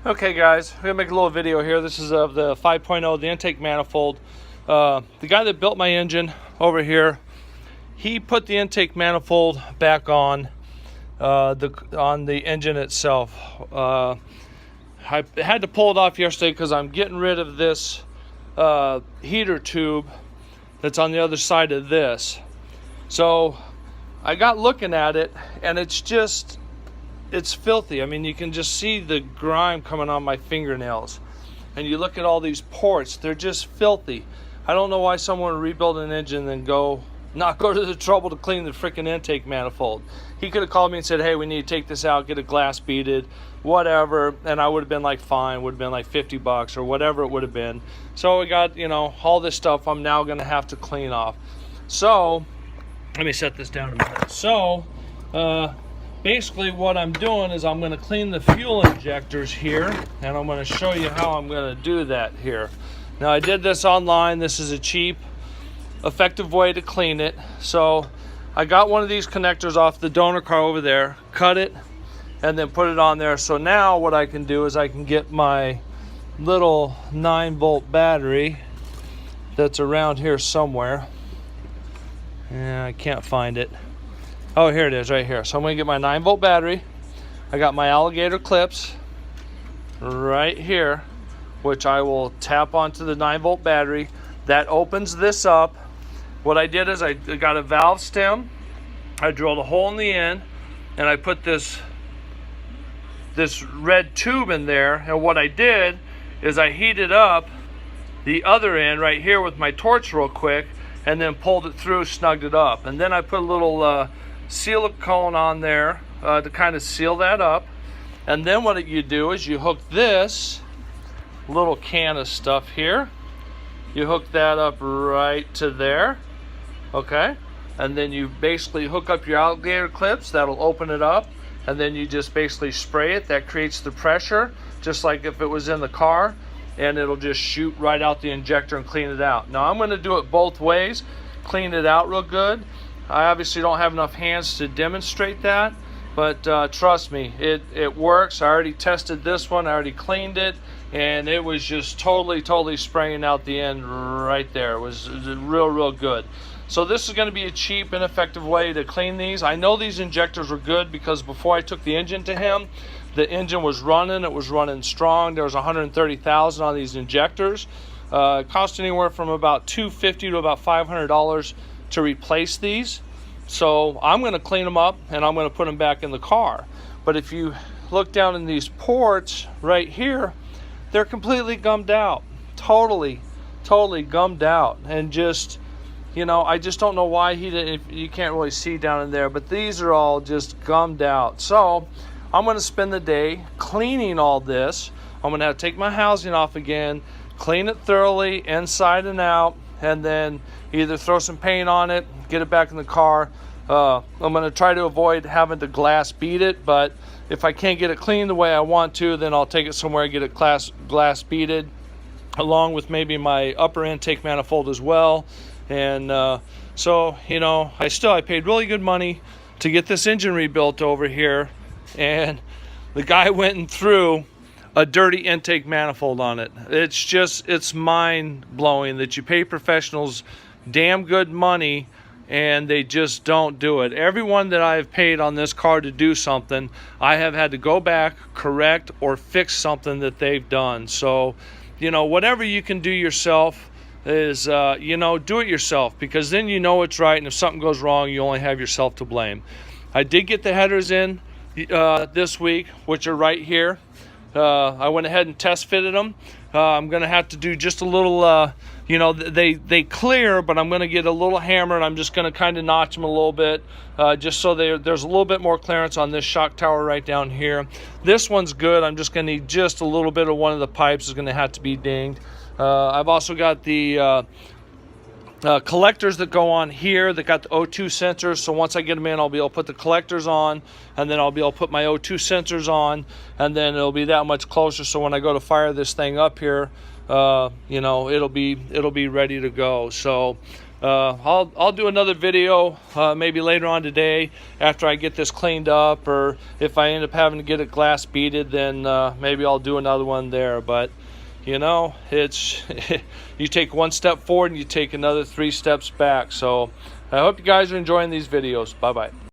Okay guys, I'm going to make a little video here. This is of the 5.0, the intake manifold. The guy that built my engine over here, he put the intake manifold back on the engine itself. I had to pull it off yesterday because I'm getting rid of this heater tube that's on the other side of this. So I got looking at it, and it's filthy. I mean, you can just see the grime coming on my fingernails. And you look at all these ports, they're just filthy. I don't know why someone would rebuild an engine and not go to the trouble to clean the freaking intake manifold. He could have called me and said, hey, we need to take this out, get a glass beaded, whatever, and I would have been like, fine, would have been like $50 or whatever it would have been. So we got, all this stuff I'm now gonna have to clean off. So, let me set this down a minute. So, basically what I'm doing is I'm going to clean the fuel injectors here, and I'm going to show you how I'm going to do that here. Now, I did this online. This is a cheap, effective way to clean it. So I got one of these connectors off the donor car over there, cut it, and then put it on there. So now what I can do is I can get my little 9-volt battery that's around here somewhere. Yeah, I can't find it. Oh, here it is right here. So I'm going to get my 9-volt battery. I got my alligator clips right here, which I will tap onto the 9-volt battery. That opens this up. What I did is I got a valve stem. I drilled a hole in the end, and I put this red tube in there. And what I did is I heated up the other end right here with my torch real quick, and then pulled it through, snugged it up. And then I put a little silicone on there to kind of seal that up. And then what you do is you hook this little can of stuff here, you hook that up right to there, okay? And then you basically hook up your alligator clips. That'll open it up, and then you just basically spray it. That creates the pressure just like if it was in the car, and it'll just shoot right out the injector and clean it out. Now I'm going to do it both ways, clean it out real good. I obviously don't have enough hands to demonstrate that, but trust me, it works. I already tested this one, I already cleaned it, and it was just totally spraying out the end right there. It was real good. So this is going to be a cheap and effective way to clean these. I know these injectors were good because before I took the engine to him, the engine was running. It was running strong. There was 130,000 on these injectors. It cost anywhere from about $250 to about $500 to replace these. So I'm going to clean them up, and I'm going to put them back in the car. But if you look down in these ports right here, they're completely gummed out, totally gummed out. And just, I just don't know why he didn't. You can't really see down in there, but these are all just gummed out. So I'm going to spend the day cleaning all this. I'm going to have to take my housing off again, clean it thoroughly inside and out, and then either throw some paint on it, get it back in the car. I'm going to try to avoid having to glass bead it, but if I can't get it clean the way I want to, then I'll take it somewhere and get it glass beaded, along with maybe my upper intake manifold as well. And so, I paid really good money to get this engine rebuilt over here, and the guy went and threw a dirty intake manifold on it. It's mind-blowing that you pay professionals damn good money and they just don't do it. Everyone that I've paid on this car to do something, I have had to go back, correct, or fix something that they've done. So, whatever you can do yourself is, do it yourself, because then you know it's right, and if something goes wrong, you only have yourself to blame. I did get the headers in this week, which are right here. I went ahead and test fitted them. I'm going to have to do just a little, they clear, but I'm going to get a little hammer, and I'm just going to kind of notch them a little bit, just so there's a little bit more clearance on this shock tower right down here. This one's good. I'm just going to need just a little bit of one of the pipes is going to have to be dinged. I've also got the collectors that go on here that got the O2 sensors. So once I get them in, I'll be able to put the collectors on, and then I'll be able to put my O2 sensors on, and then it'll be that much closer. So when I go to fire this thing up here, it'll be ready to go. So I'll do another video maybe later on today after I get this cleaned up, or if I end up having to get it glass beaded, then maybe I'll do another one there. But you know, it's you take one step forward and you take another 3 steps back. So I hope you guys are enjoying these videos. Bye bye.